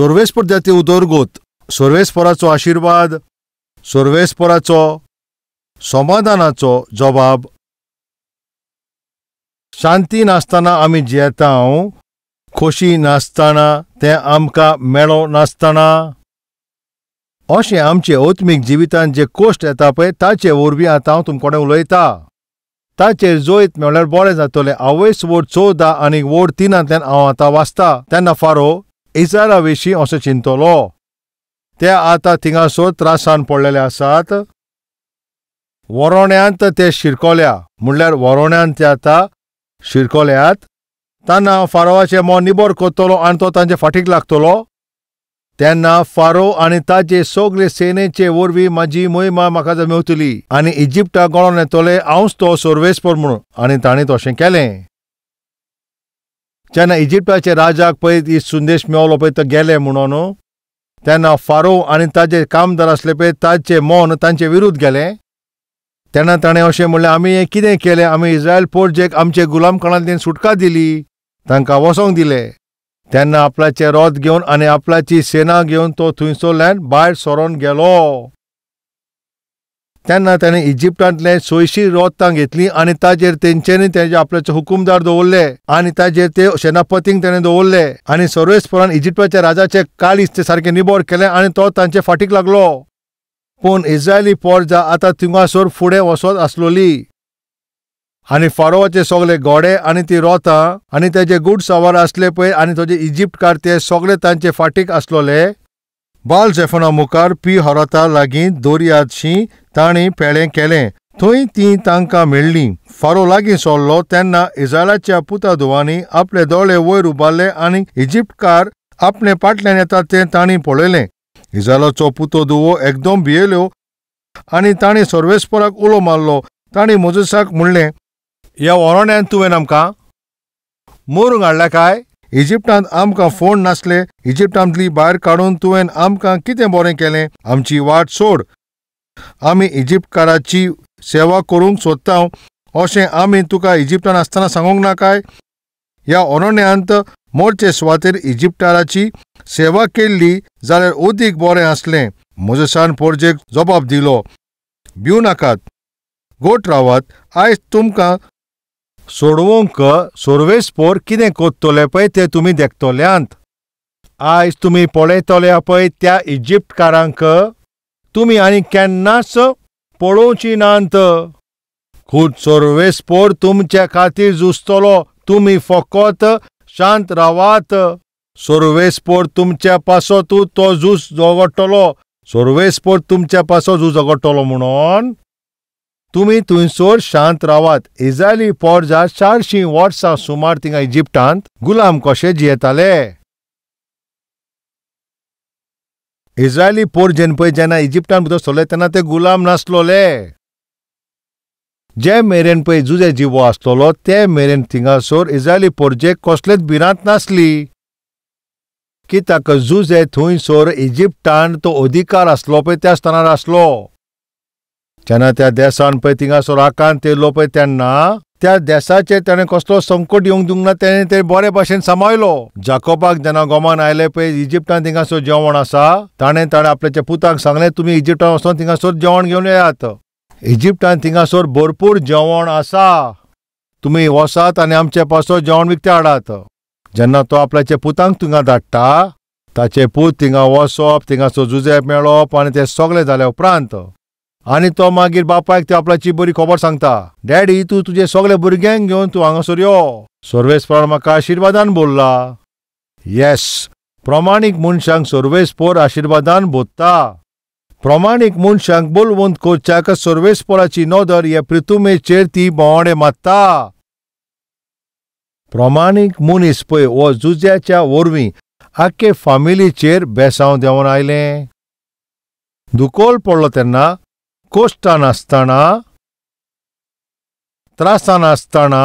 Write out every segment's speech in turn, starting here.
सर्वेस्पर जाती उदरगत, सर्वेस्पराचो आशीर्वाद, सर्वेस्पराचो समाधानाचो जबाब. शांती नासतना आमी जियेतांव, खोशी नासतना तें आमकां मेळो नासतना. अशें आमचे आत्मीक जिवितांत जे कोश्ट येता पळय ताचे वरवीं आतां हांव तुमकोडे उलयतां. ताचेर जोयत मेळ्ळ्यार बरें जातलें. आवयस वोट 14 आनी वोट 3तल्यान हांव आतां वाचतां. तेन्ना फारो इस्रायला विशीं असो चिंतलो. ते आतां थिंगासर त्रासान पडलेले आसात. वरोण्यांत ते शिरकोल्या, म्हणल्यार वरोण्यांत ते आतां शिरकोल्यात. तेन्ना फारोवाचें मोन निबोर कोत्तलो आनी तो तांचे फाटीक लागतलो. तेन्ना फारो आनी ताचे सगळे सेनेचे वरवीं म्हाजी मोहिमा म्हाका मेवतली आनी इजिप्टाक गळोन येतले हांवच तो सर्वेस्पर म्हणून. आनी तांणी तशें केलें. जेन्ना इजिप्टाचे राजाक पळय ही संदेश मेवलो पळय तो गेले म्हणून, तेन्ना फारो आनी ताजे कामदार आसले पळय ताचे मोन तांचे विरुद्ध गेलें. तेन्ना ताणें अशें म्हणलें, आमी हें कितें केलें? आमी इस्रायल पोरजेक आमचे गुलामखान्यांतल्यान सुटका दिली, तांकां वसोंक दिलें. तेन्ना आपल्याचें रथ घेवन आनी आपल्याची सेना घेवन तो थंयसरल्यान भायर सरोन गेलो. तेन्ना ताणें इजिप्टांतले 600 रथां घेतलीं आनी ताजेर तेंच्यांनी तेजे आपल्याचे हुकुमदार दवरले आनी ताजेर ते सेनापतींक ताणें दवरले. आनी सर्वेस्परान इजिप्टाच्या राजाचे काळीज ते सारकें निबोर केलें आनी तो तांचे फाटीक लागलो. पूण इस्रायली पोरजां आतां थिंगासर फुडें वचत आसलोली. आनी फारोवाचे सगळे घोडे आनी ती रथां आनी तेजे गुड सावार आसले पळय आनी ताजे इजिप्टकार ते सगळे तांचे फाटीक आसलोले. बाल झेफोना मुखार पी हरोता लागीं दर्यादशीं तांणी पेळें केलें. थंय तीं तांकां मेळ्ळीं. फारो लागीं सरलो तेन्ना इस्रायलाच्या पुताधुवांनी आपले दोळे वयर उबारले आनी इजिप्टकार आपले फाटल्यान येता तें तांणी पळयलें. इस्रायलाचो पुतो धुवो एकदम भियेलो आनी तांणी सर्वेस्पराक उलो मारलो. तांणी मोजेसाक म्हणलें, ह्या वरोण्यान तुवें आमकां मरूंक हाडल्या काय? इजिप्टांत आमकां फोण नासले. इजिप्टांतली भायर काडून तुवें आमकां कितें बरें केलें? आमची वाट सोड. आमी इजिप्टकाराची सेवा करूंक सोदता अशें आमी तुका इजिप्टांत आसतना सांगूंक ना काय? ह्या अरण्यांत मोरचे सुवातेर इजिप्टाराची सेवा केल्ली जाल्यार अदीक बरें आसलें. मोजेसान पोरजेक जबाब दिलो, भिवू नाकात, गोठ रावात. आयज तुमकां सोडवंक सर्वेस्पर कितें कोत्तले पळय तें तुमी देखतल्यांत. आयज तुमी पळयतले पळय त्या इजिप्टकारांक तुमी आनी केन्नाच पळोवची नात. खूद सर्वेस्पर तुमचे खातीर झुजतलो. तुमी फकत शांत रावात. सर्वेस्पर तुमच्या पासो तो झूज झगडटलो. सर्वेस्पर तुमच्या पासो झूज झगडटलो म्हणून तुमी थंयसर शांत रावात. इस्रायली पोरजा 400 वर्सां सुमार थिंगा इजिप्टांत गुलाम कशे जियेताले. इस्रायली पोरजेन पळय जेन्ना इजिप्टांत भितर सरले तेन्ना ते गुलाम नासलोले. जे मेरेन पळय जुजे जिवो आसतलो ते मेरेन थिंगासर इस्रायली पोरजेक कसलेच भिरांत नासली. कित्याक जुजे थंयसर इजिप्टांत तो अधिकार आसलो पळय त्या स्थानार आसलो. जेन्ना त्या देशान पळय थिंगासर आकांत येयलो पळय तेन्ना त्या देशाचेर ताणें कसलो संकट येवंक दिवंक ना. ताणें ते बरे भाशेन सांबाळलो. जाकोबाक जेन्ना गोमान आयले पळय इजिप्टांत थिंगासर जेवण आसा, ताणें आपल्याच्या पुताक सांगलें तुमी इजिप्टांत वचून थिंगासर जेवण घेवन येयात. इजिप्टांत थिंगासर भरपूर जेवण आसा. तुमी वसात आनी आमचे पासो जेवण विकते हाडात. जेन्ना तो आपल्याच्या पुतांक थिंगा धाडटा ताचे पूत थिंगा वचप, थिंगासर जुजे मेळप आनी ते सगळे जाल्या उपरांत आनी तो मागीर बापायक ते आपल्याची बरी खबर सांगता, डॅडी तूं तुजे सगळे भुरग्यांक घेवन तूं हांगासर यो. सर्वेस्पर म्हाका आशिर्वादान बोल्ला. येस, प्रमाणीक मनशांक सर्वेस्पर आशिर्वादान बोदता. प्रमाणीक मनशांक बोलवंत करच्याक सर्वेस्पराची नदर हे पृथ्वीचेर ती बोवाडे मारता. प्रमाणीक मनीस पळय हो जुज्याच्या वरवीं आख्खे फामिलीचेर बेसांव देंवन आयलें. दुकोल पडलो तेन्ना, कोश्टान आसतना, त्रासान आसतना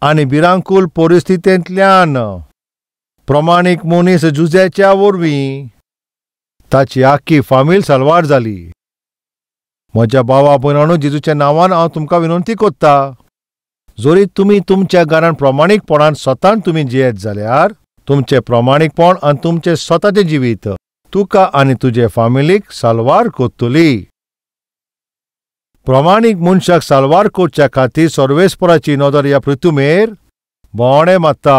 आनी भिरांकूल परिस्थितींतल्यान प्रमाणीक मनीस जुज्याच्या वरवीं ताची आख्खी फामील साल्वार जाली. म्हज्या भावा भयणांनो, जेजूच्या नांवान हांव तुमकां विनंती करता, जरी तुमी तुमच्या घरांत प्रमाणीकपणान स्वतान तुमी जियेत जाल्यार तुमचे प्रामाणिकपण आनी तुमचे स्वताचे जिवीत तुका आनी तुजे फॅमिलीक साल्वार कोत्तली. प्रामाणीक मनशाक साल्वार करच्या खातीर सर्वेस्पराची नदर ह्या पृथ्वीमेर बोवाणे मारता.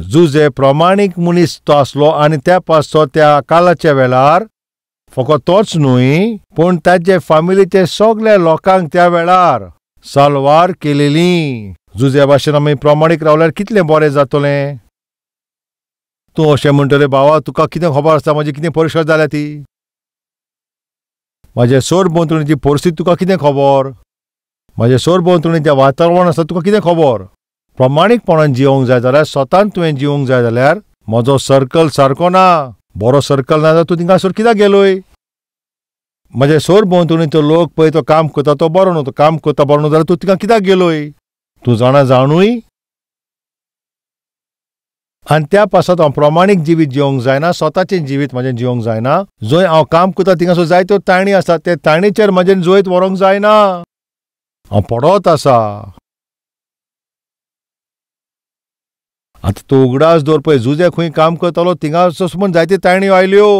जुजे प्रामाणीक मनीस तो आसलो आनी त्या पासो त्या कालाच्या वेळार फकत तोच न्हय पूण ताचे फॅमिलीचे सगळे लोकांक त्या वेळार साल्वार केलेली. जुजे भाशेन आमी प्रामाणीक रावल्यार कितलें बरें जातलें. तूं अशें म्हणटलें बाबा तुका कितें खबर आसता म्हजी कितें परिस्थिती जाल्या ती, म्हजे सरभोंवतणीची परिस्थिती तुका कितें खबर, म्हजे सरभोंवतणीचें वातावरण आसा तुका कितें खबर. प्रामाणीकपणान जिवंक जाय जाल्यार स्वतान तुवें जिवंक जाय जाल्यार म्हजो सर्कल सारको ना, बरो सर्कल ना जाल्यार तूं थिंगासर कित्याक गेलोय. म्हजे सरभोंवतणीचो लोक पळय तो काम करता तो बरो न्हू, तो काम करता बरो न्हू जाल्यार तूं थिंगा कित्याक गेलोय. तूं जाणा जाणूय आनी त्या पासत हांव प्रामाणीक जिवीत जिवंक जायना, स्वताचें जिवीत म्हाजें जिवंक जायना. जंय हांव काम करता थिंगासर जायत्यो तायणी आसात, ते तायणीचेर म्हाजें जैत व्हरूंक जायना. हांव पडत आसा. आतां तूं उगडास दवर पळय, जुजे खंय काम करतालो थिंगासर सुमन जायत्यो तायण्यो आयल्यो.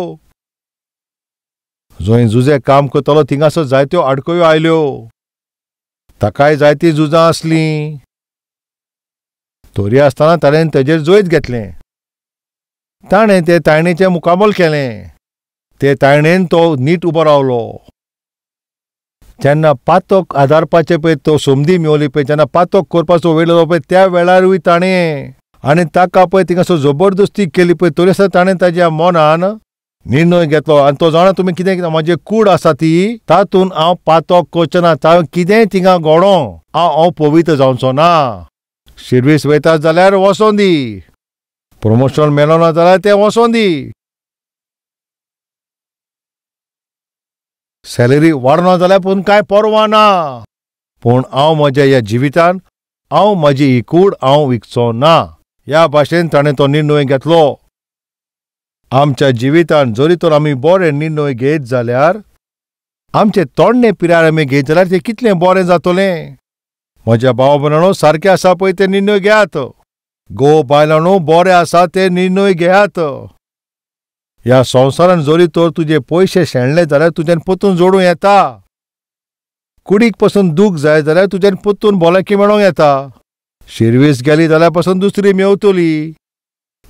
जंय जुजे काम करतालो थिंगासर जायत्यो आडकयो आयल्यो. ताकाय जायतीं झुजां आसलीं. तोरी आसतना ताणें तेजेर जैत घेतलें. ताणें ते तायणेचें मुकाबल केलें. ते तायणेन तो नीट उबो रावलो. जेन्ना पातक आदारपाचे पळय तो सोमदी मेवली पळय, जेन्ना पातक करपाचो वेळ येलो पळय त्या वेळारूय ताणें आनी ताका पळय थिंगासर जबरदस्ती केली पळय, तरी आसतना ताणें ताच्या मनान निर्णय घेतलो. आनी तो जाणा तुमी कितें म्हजी कूड आसा ती तातूंत हांव पातक करचो ना, हांव कितेंय थिंगा घडो हांव पवित्र जावचो ना. सर्वीस वयता जाल्यार वचोन दी, प्रमोशन मेळो ना जाल्यार तें वचोन दी, सॅलरी वाडना जाल्यार पूण कांय परवा ना, पूण हांव म्हज्या ह्या जिवितान हांव म्हजी ही कूड हांव विकचो ना. ह्या भाशेन ताणें तो निर्णय घेतलो. आमच्या जिवितान जरी तर आमी बरे निर्णय घेत जाल्यार आमचे तोंडणे पिराय आमी घेत जाल्यार तें कितलें बरें जातलें. म्हज्या भाव भयणांनो, सारकें आसा पळय ते निर्णय घेयात. गो बायलांनो, बरें आसा ते निर्णय घेयात. ह्या संवसारान जरी तर तुजे पयशे शेणले जाल्यार तुज्यान परतून जोडूं येता. कुडीक पासून दूख जाय जाल्यार तुज्यान परतून भलायकी मेळोंक येता. शिर्वीस गेली जाल्यार पासून दुसरी मेवतली.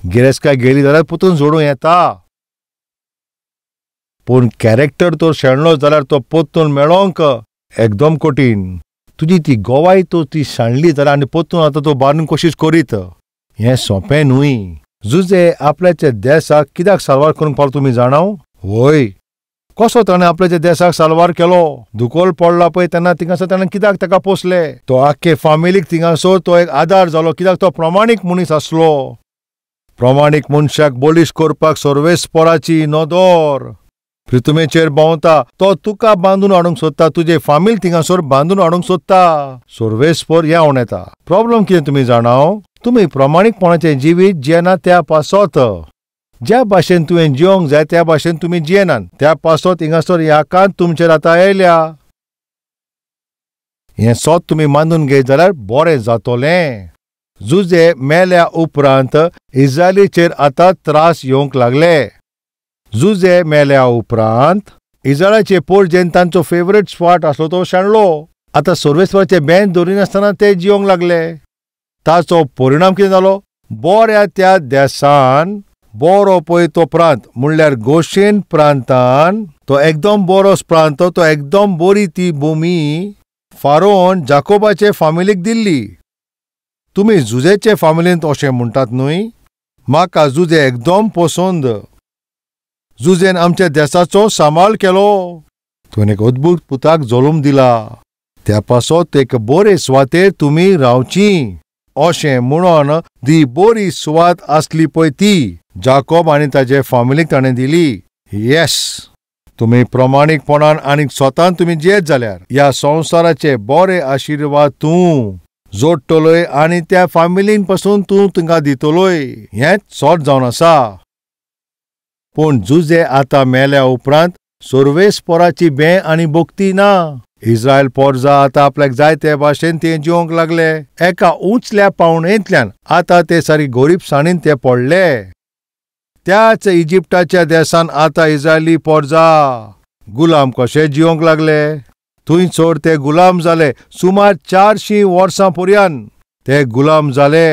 गिरेस्काय गेली जाल्यार परतून जोडूं येता. पूण कॅरेक्टर तर शेणलो जाल्यार तो परतून मेळोंक एकदम कठीण. तुजी ती गोवाय तो ती शाणली जाल्यार आनी परतून आतां तो बांदून कोशिश करीत, हें सोंपें न्हय. जुजे आपल्याच्या देशाक कित्याक साल्वार करूंक पावलो तुमी जाणा? वय, कसो ताणें आपल्याच्या देशाक साल्वार केलो. दुकोल पडला पळय तेन्ना थिंगासर ताणें कित्याक ताका पोसले. तो आख्खे फॅमिलीक थिंगासर तो एक आदार जालो, कित्याक तो प्रामाणीक मनीस आसलो. प्रामाणीक मनशाक बळीश करपाक सर्वेस्पराची नदर पृथ्वीचेर भोंवता. तो तुका बांदून हाडूंक सोदता, तुजे फामील थिंगासर बांदून हाडूंक सोदता. सर्वेस्पर ह्या येता. प्रॉब्लेम कितें तुमी जाणा? तुमी प्रामाणीकपणाचें जिवीत जियेना त्या पासत. ज्या भाशेन तुवें जिवंक जाय त्या भाशेन तुमी जियेनात. त्या पासत हिंगासर ह्या कांत तुमचेर आतां येयल्या. हें सोत तुमी मानून घेत जाल्यार बरें जातलें. जुजे मेल्या उपरांत इस्रायलीचेर आतां त्रास येवंक लागले. जुजे मेल्या उपरांत इस्रायलाचे पोरजेन तांचो फेवरेट स्पॉट आसलो तो शेणलो. आतां सर्वेस्पराचे बँड धरिनासतना ते जिवंक लागले. ताचो परिणाम कितें जालो? बऱ्या त्या देशान बरो पळय तो प्रांत म्हणल्यार गोशेन प्रांतान तो एकदम बरो प्रांत, तो एकदम बरी ती भुमी फारोन जाकोबाचे फामिलीक दिल्ली. तुमी जुजेचे फामिलींत अशें म्हणटात न्हय? म्हाका जुजे एकदम पसंद. जुजेन आमच्या देशाचो सांबाळ केलो. तुवें एक अद्भुत पुताक जल्म दिला. त्या पासत एक बरे सुवातेर तुमी रावची. अशें म्हणून दी बरी सुवात आसली पळय ती जाकोब आनी ताचे फामिलीक ताणें दिली. येस, तुमी प्रामाणीकपणान आनी स्वतान तुमी जियेत जाल्यार ह्या संवसाराचे बरे आशिर्वाद तूं जोडटलोय आनी त्या फामिलीन पासून तूं तिंगा दितलोय. हेंच सोट जावन आसा. पूण जुजे आतां मेल्या उपरांत सर्वेस्पराची भें आनी भक्ती ना. इस्रायल पोरजा आता आपल्याक जाय ते भाशेन ते जिवंक लागले. एका उंचल्या पावणेंतल्यान आता ते सारी गरीबसाणीन ते पडले. त्याच इजिप्टाच्या देशान आता इस्रायली पोरजा गुलाम कशे जिवंक लागले. थंयसर ते गुलाम जाले. सुमार 400 वर्सां पर्यंत ते गुलाम जाले.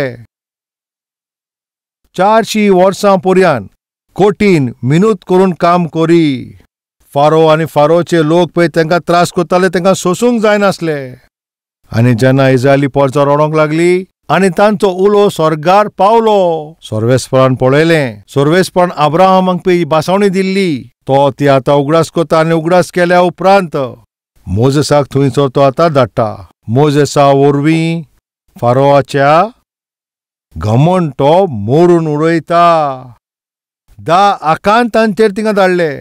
400 वर्सां पर्यंत कठीण मेहनत करून काम करी. फारो आनी फारोचे लोक पळय तांकां त्रास करताले, तांकां सोसूंक जायनासले. आनी जेन्ना इस्रायली पोरजा रडोंक लागली आनी तांचो उलो स्वर्गार पावलो, सर्वेस्परान पळयलें. सर्वेस्परान अब्राहमाक पळय बासावणी दिल्ली, तो ती आतां उगडास करता. आनी उगडास केल्या उपरांत मोजेसाक थंयसर तो आतां धाडटा. मोजेसा वरवीं फारोवाच्या घमंड तो मोडून उडयता. 10 आकांतांचेर तिंगा धाडले.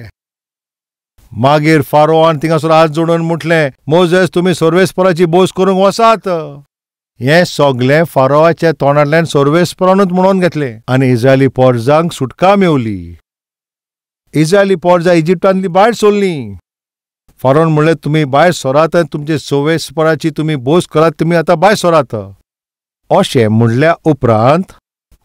मागीर फारोवान थिंगासर हात जोडून म्हटलें, मोजेस तुमी सर्वेस्पराची बोस करूंक वसात. हें सगळें फारोवाच्या तोंडांतल्यान सर्वेस्परानूच म्हणून घेतलें. आनी इस्रायली पोरजांक सुटका मेवली. इस्रायली पोरजा इजिप्टांतली भायर सरलीं. फारोन म्हणलें, तुमी भायर सरात, तुमचे सर्वेस्पराची तुमी बोस करात, तुमी आतां भायर सरात. अशें म्हणल्या उपरांत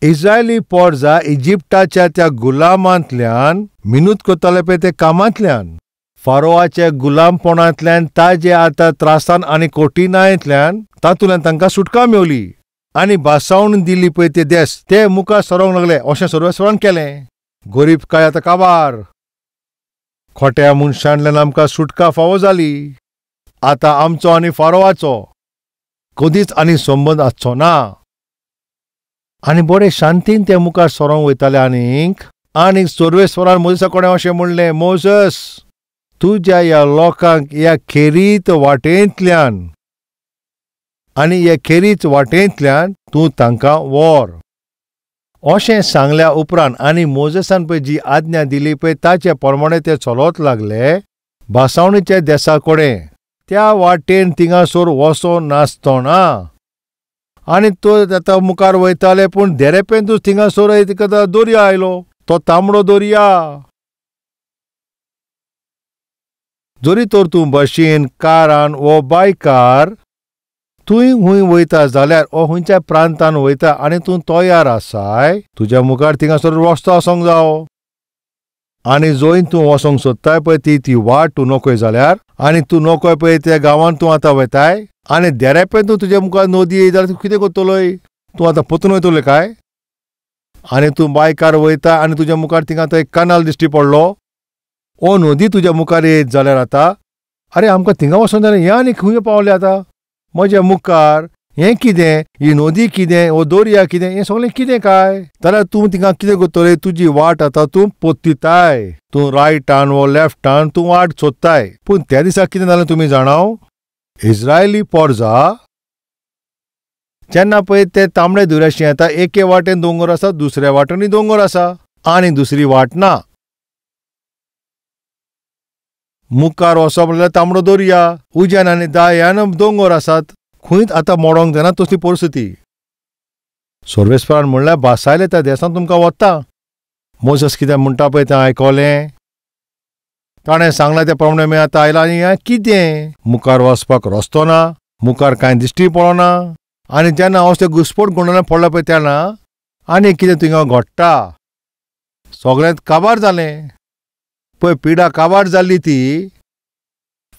इस्रायली पोरजा इजिप्टाच्या त्या गुलामांतल्यान मेहनत करताले पळय ते कामांतल्यान, फारोवाच्या गुलामपणांतल्यान, ताजे आतां त्रासान आनी कठिणायेंतल्यान तातूंतल्यान तांकां सुटका मेवली. आनी बासावण दिली पळय ते देश ते मुखार सरोंक लागले. अशें सर्वेस्परान केलें. गरीब काय आतां काबार. खोट्या मनशांतल्यान आमकां सुटका फावो जाली. आतां आमचो आनी फारोवाचो कधीच आनी संबंद आसचो ना. आनी बरे शांतीन ते मुखार सरोंक वयताले. आनीक सर्वेस्परान मोजेसा कडेन अशें म्हणलें, मोजेस तुज्या ह्या लोकांक ह्या खेरीत वाटेंतल्यान आनी ह्या खेरीत वाटेंतल्यान तूं तांकां व्हर. अशें सांगल्या उपरांत आनी मोजेसान पळय जी आज्ञा दिली पळय ताचे प्रमाणे ते चलत लागले बासावणीच्या देशा कडेन. त्या वाटेन थिंगासर वचो नासतना आनी तो आतां मुखार वयताले, पूण देरेपेंतूच थिंगासर एक दर्या आयलो, तो तांबडो दर्या. जरी तर तूं बशीन, कारान वो बायकार तुंय खूंय वयता जाल्यार ओ खंयच्या प्रांतान वयता आनी तूं तयार आसाय, तुज्या मुखार थिंगासर रस्तो आसोंक जावो. आनी जंय तूं वचोंक सोदताय पळय ती वाट तूं नोकोय जाल्यार, आनी तूं नोकोय पळय त्या गांवांत तूं आतां वयताय आनी देरेपें तूं तुज्या मुखार नदी येयत जाल्यार तूं कितें करतलोय? तूं आतां पोतून वयतलें काय? आनी तूं बायकार वयता आनी तुज्या मुखार थिंगा आतां एक कनाल दिश्टी पडलो, ओ नदी तुज्या मुखार येयत जाल्यार आतां अरे आमकां थिंगा वचोन जाल्यार हें आनी खंय पावलें आतां म्हज्या मुखार, हें कितें, ही नदी कितें, हो दर्या कितें, हें सगळें कितें काय? जाल्यार तूं थिंगा कितें करतलें? तुजी वाट आतां तूं पोत्तिताय. तूं रायटान वो लेफ्टान तूं वाट सोदताय. पूण त्या दिसा कितें जालें तुमी जाणाव? इस्रायली पोरजा जेन्ना पळय ते तांबडे दर्याशी येता, एके वाटेन दोंगर आसा, दुसऱ्या वाटेनूय दोंगर आसा आनी दुसरी वाट ना. मुखार वचप म्हणल्यार तांबडो दर्या, उज्यान आनी दायान दोंगर आसात. खंयच आतां मोडोंक जायना तसली परिस्थिती. सर्वेस्परान म्हणल्यार बासायले त्या देशांत तुमकां वता. मोसेस कितें म्हणटा पळय तें आयकलें. ताणें सांगलां त्या प्रमाणे आमी आतां आयला आनी हें कितें? मुखार वचपाक रस्तो ना, मुखार कांय दिश्टी पडना. आनी जेन्ना हांव ते घुस्पट गुंडान पडला पळय तेन्ना आनी कितें थिंगा घडटा. सगळें काबार जालें. पळय पिडा काबार जाल्ली ती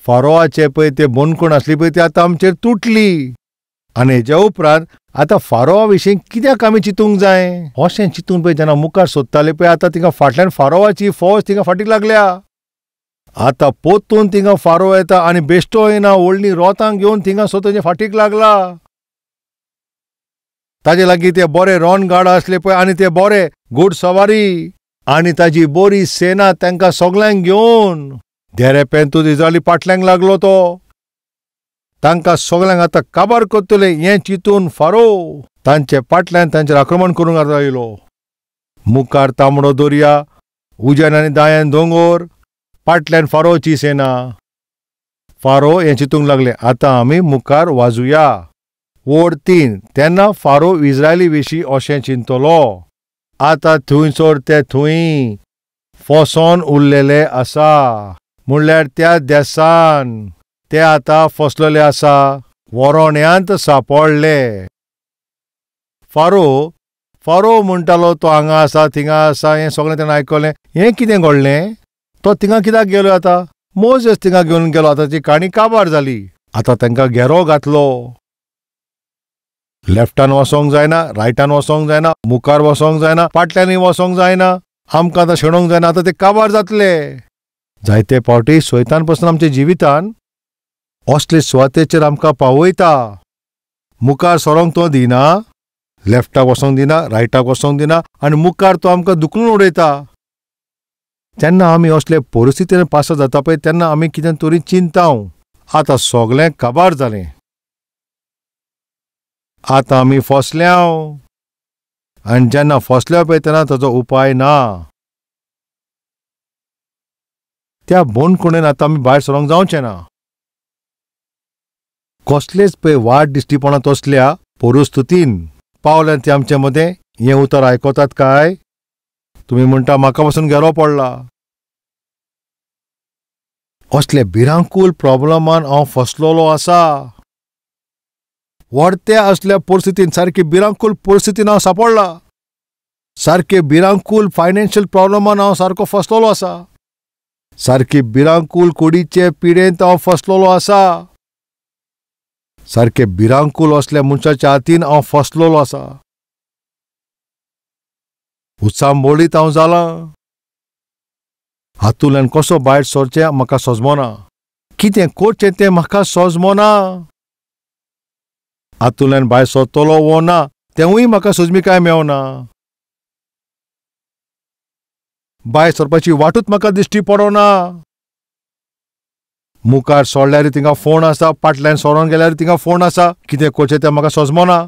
फारोवाचे पळय ते बंदखण आसली पळय ती आतां आमचेर तुटली. आनी हेज्या उपरांत आतां फारोवा विशीं कित्याक आमी चिंतूंक जाय? अशें चिंतून पळय जेन्ना मुखार सोदताले पळय आतां थिंगा फाटल्यान फारोवाची फौज थिंगा फाटीक लागल्या. आतां पोत्तून थिंगा फारो येता आनी बेश्टो येना, व्हडली रोतां घेवन थिंगा स्वताचे फाटीक लागला. ताजे लागीं ते बरे रणगाडा आसले पळय आनी ते बरे घोडसवारी आनी ताजी बरी सेना तांकां सगळ्यांक घेवन देरेपेंतूच इस्रायली फाटल्यांक लागलो तो. तांकां सगळ्यांक आतां काबार करतले हें चिंतून फारो तांचे फाटल्यान तांचेर आक्रमण करूंक आयलो. मुखार तांबडो दर्या, उज्यान आनी दायान दोंगर, फाटल्यान फारोची सेना. फारो हें चिंतूंक लागले आतां आमी मुखार वाजुया. वड 3 तेन्ना फारो इस्रायली विशीं अशें चिंतलो. आतां थंयसर ते थंय फसोन उरलेले आसा, म्हणल्यार त्या देशान ते आता फसलेले आसा, वरोण्यांत सापडले. फारो म्हणटालो तो हांगा आसा थिंगा आसा, हें सगळें ताणें आयकलें. हें कितें घडलें? तो थिंगा कित्याक गेलो आतां? मोजेस थिंगा घेवन गेलो. आतांची काणी काबार जाली. आतां तांकां घेरो घातलो. लेफ्टान वसोंक जायना, रायटान वसोंक जायना, मुखार वसोंक जायना, फाटल्यानय वसोंक जायना, आमकां आतां शेणोंक जायना. आतां ते काबार जातले. जायते फावटी सैतान पासून आमच्या जिवितान असले सुवातेचेर आमकां पावयता. मुखार सरोंक तो दिना, लेफ्टाक वसोंक दिना, रायटाक वसोंक दिना, आनी मुखार तो आमकां दुखलून उडयता. जेन्ना आमी असले परिस्थितीन पास जाता पळय तेन्ना आमी कितें तरी चिंताव. आतां सगळें काबार जालें. आतां आमी फसल्याव. आनी जेन्ना फसल्या पळय तेन्ना ताचो उपाय ना. त्या बोंडकुणेन आतां आमी भायर सरोंक जावचें ना. कसलेच पळय वाट दिश्टीपणांत असल्या परिस्थितीन पावले ते आमचे मदें हें उतर आयकतात काय? तुमी म्हणटा म्हाका पासून घेरो पडला. असले भिरांकूळ प्रॉब्लमान हांव फसलोलो आसा. व्हडत्या असल्या परिस्थितीन, सारकी भिरांकूळ परिस्थितीन हांव सापडला. सारके भिरांकूळ फायनान्शियल प्रॉब्लमान हांव सारको फसलोलो आसा. सारकी भिरांकूळ कुडीचे पिडेंत हांव फसलोलो आसा. सारके भिरांकूळ असल्या मनशाच्या हातीन हांव फसलोलो आसा. उत्सांबोळीत हांव जालां. हातूंतल्यान कसो भायर सरचें म्हाका सोजमोना. कितें करचें तें म्हाका सोजमोना. हातूंतल्यान भायर सरतलो वो ना तेंवूय म्हाका सोजमीकाय मेळना. भायर सरपाची वाटूच म्हाका दिश्टी पडोना. मुखार सोडल्यार थिंगा फोण आसा, फाटल्यान सोरोन गेल्यार थिंगा फोण आसा. कितें करचें तें म्हाका सोजमोना.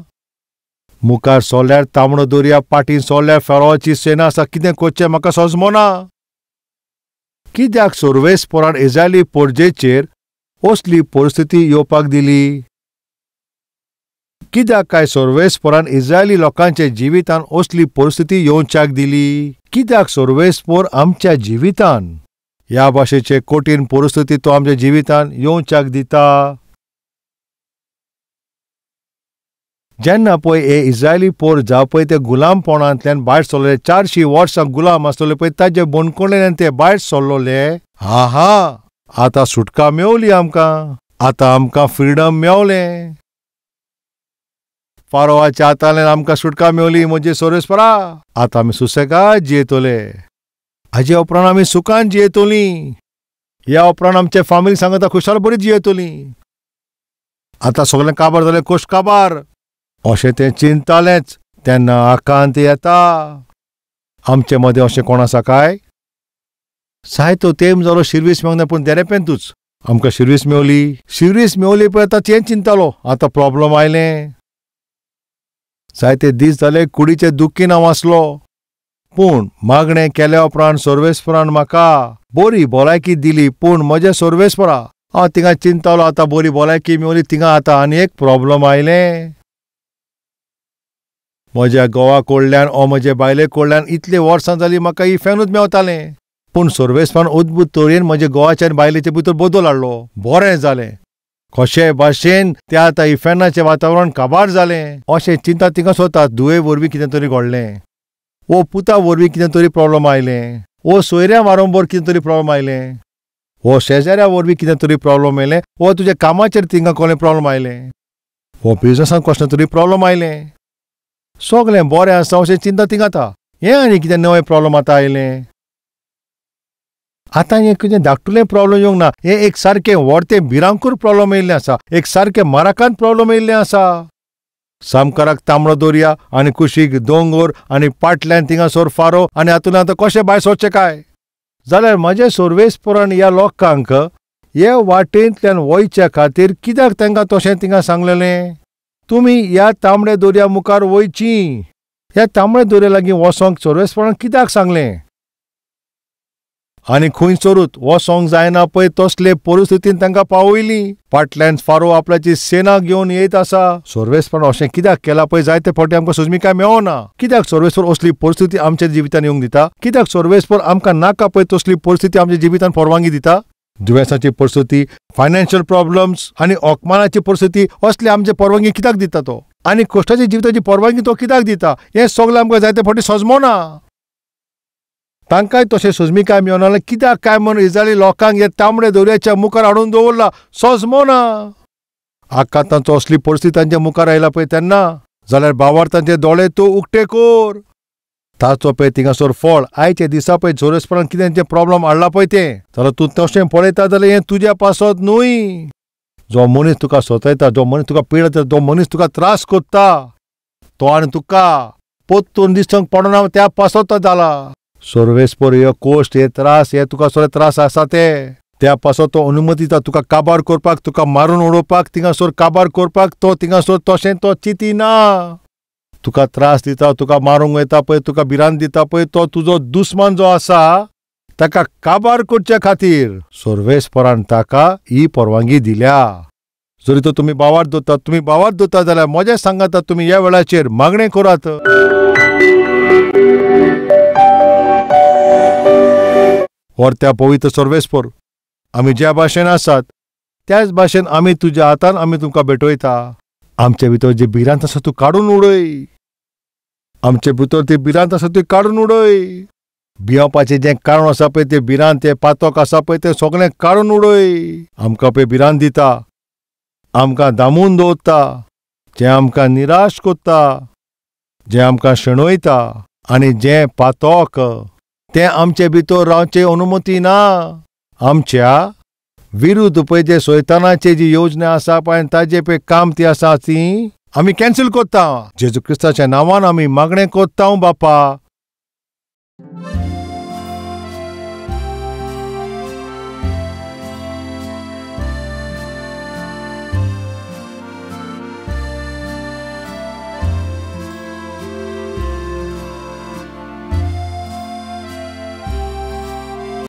मुखार सोडल्यार तांबडो दर्या, फाटीन सोडल्यार फेरोची सेना आसा. कितें करचें म्हाका सोजमोना. कित्याक सर्वेस्परान इस्रायली परजेचेर असली परिस्थिती येवपाक दिली? कित्याक काय सर्वेस्परान इस्रायली लोकांच्या जिवितान असली परिस्थिती येवच्याक दिली? कित्याक सर्वेस्पर आमच्या जिवितान ह्या भाशेचे कठीण परिस्थिती तो आमच्या जिवितान येवच्याक दिता? जेन्ना पळय हे इस्रायली पोर जावं पळय ते गुलामपणांतल्यान भायर सरले, 400 वर्सां गुलाम आसलेले पळय, ताजे बोंडकुणेन ते भायर सरलोले. आतां सुटका मेवली आमकां. आतां आमकां फ्रीडम मेवलें. फारोवाच्या हातांतल्यान आमकां सुटका मेवली. म्हजे सर्वेस्परा, आतां आमी सुसेगाद जियेतले. हाजे उपरांत आमी सुखान जियेतलीं. ह्या उपरांत आमचे फामिली सांगता खुशाल बरी जियेतलीं. आतां सगळें काबार जालें, कोश काबार अशें तें चिंतालेंच तेन्ना आकांत येता. आमचे मदें अशें कोण आसा काय? सायतो तेंप जालो शिर्वीस मेवंक ना, पूण देरेपेंतूच आमकां शिर्वीस मेवली पळय. आतां तें चिंतालो, आतां प्रॉब्लम आयलें. जायते दीस जाले कुडीचे दुख्खीन हांव आसलो. पूण मागणें केल्या उपरांत सर्वेस्परान म्हाका बरी भलायकी दिली. पूण म्हज्या सर्वेस्परा, हांव थिंगा चिंतालो आतां बरी भलायकी मेवली, थिंगा आतां आनी एक प्रॉब्लम आयलें. म्हज्या घोवा कडल्यान ओ म्हजे बायले कडल्यान इतले वर्सां जालीं म्हाका इफेनूच मेवतालें. पूण सर्वेस्परान अद्भुत तरेन म्हजे घोवाचे आनी बायलेचे भितर बदल हाडलो. बरें जालें. कशे भाशेन ते आतां इफेनाचें वातावरण काबार जालें. अशें चिंता थिंगा स्वता दुये वरवीं कितें तरी घडलें. वो पुता वरवीं कितें तरी प्रॉब्लम आयलें. वो सोयऱ्या वारंबर कितें तरी प्रॉब्लम आयलें. वो शेजाऱ्या वरवीं कितें तरी प्रॉब्लम आयलें. वो तुज्या कामाचेर थिंगा कोणें प्रॉब्लम आयलें. वो बिजनसान कसलें तरी प्रॉब्लम आयलें. सगळें बरें आसा अशें चिंता थिंगा आतां हें आनी कितें नवें प्रॉब्लम आतां आयलें. आतां हें कितें धाकटुलें प्रॉब्लम येवंक ना. हें एक सारकें व्हडतें भिरांकूळ प्रॉब्लम येयल्लें आसा. एक सारकें माराकांत प्रॉब्लम येयल्लें आसा. सामकाराक तांबडो दर्या आनी कुशीक दोंगर आनी फाटल्यान थिंगासर फारो आनी हातूंतल्यान आतां कशें भायर सरचें काय? जाल्यार म्हजे सर्वेस्परान ह्या लोकांक हे वाटेंतल्यान वयच्या खातीर कित्याक तांकां तशें थिंगा सांगलेलें? तुमी ह्या तांबड्या दर्या मुखार वयचीं. ह्या तांबड्या दर्या लागीं वसोंक सर्वेस्परान कित्याक सांगलें? आनी खंयसरूच वसोंक जायना पळय तसले परिस्थितीन तांकां पावयलीं. फाटल्यान फारो आपल्याची सेना घेवन येत आसा. सर्वेस्परान अशें कित्याक केलां पळय जायते फावटी आमकां सुजमीकाय मेळना. कित्याक सर्वेस्पर असली परिस्थिती आमच्या जिवितान येवंक दिता? कित्याक सर्वेस्पर आमकां नाका पळय तसली परिस्थिती आमच्या जिवितान परवानगी दिता? दुयेंसाची परिस्थिती, फायनान्शियल प्रॉब्लेम्स आणि ओकमानाची परिस्थिती असली आमचे परवानगी कित्याक दिता तो, आणि कश्टाची जिविताची परवानगी तो कित्याक दिता हे सगळें आमकां जायते फावटी सजमोना. तांकांय तशें सजमी काय मेळना जाल्यार कित्याक काय म्हणून इस्रायली लोकांक हे तांबडे दर्याच्या मुखार हाडून दवरला सजमोना. आकांतांचो असली परिस्थिती तांच्या मुखार आयला पळय तेन्ना जाल्यार भावार्थांचे दोळे तूं उक्ते कर. ताचो पळय थिंगासोर फळ आयचे दिसा पळय जोरेसपणान कितें प्रॉब्लेम हाडला पळय तें, जाल्यार तूं तशें पळयता जाल्यार हें तुज्या पासत न्हय. जो मनीस तुका सोंसयता, जो मनीस तुका पिडता, जो मनीस तुका त्रास करता, तो आनी तुका पोत्तून दिसोंक पडना त्या पासत जाला. सर्वेस्पर हे कोश्ट, हे त्रास, हे तुका सगळे त्रास आसा ते त्या पासत तो अनुमती दिता तुका काबार करपाक, तुका मारून उडोवपाक, थिंगासोर काबार करपाक. तो थिंगासोर तशें तो चिंतिना. तुका त्रास दिता, तुका मारूंक वयता पळय, तुका भिरांत दिता पळय, तो तुजो दुस्मान जो आसा ताका काबार करचे खातीर सर्वेस्परान ताका ही परवानगी दिल्या. जरी तो तुमी भावार्थ दोता जाल्यार म्हजें सांगात तुमी ह्या वेळाचेर मागणें करात. और त्या पवित्र सर्वेस्पर आमी ज्या भाशेन आसात त्याच भाशेन आमी तुज्या हातान आमी तुमकां भेटयता. आमचे भितर जे भिरांत आसा तूं काडून उडय. आमचे भितर ते भिरांत आसा ती काडून उडय. भियोवपाचें जें कारण आसा पळय तें भिरांत, तें पातक आसा पळय तें सगळें काडून उडय. आमकां पळय भिरांत दिता, आमकां दामून दवरता, जें आमकां निराश करता, जें आमकां शेणयता, आनी जें पातक तें आमचे भितर रावचे अनुमती ना. आमच्या विरुद्ध पळय जे सैतानाचे जी योजना आसा पळय ताजे पळय काम ती आसा ती आमी कॅन्सल करता. जेजू क्रिस्ताच्या नांवान आमी मागणें करता बापा,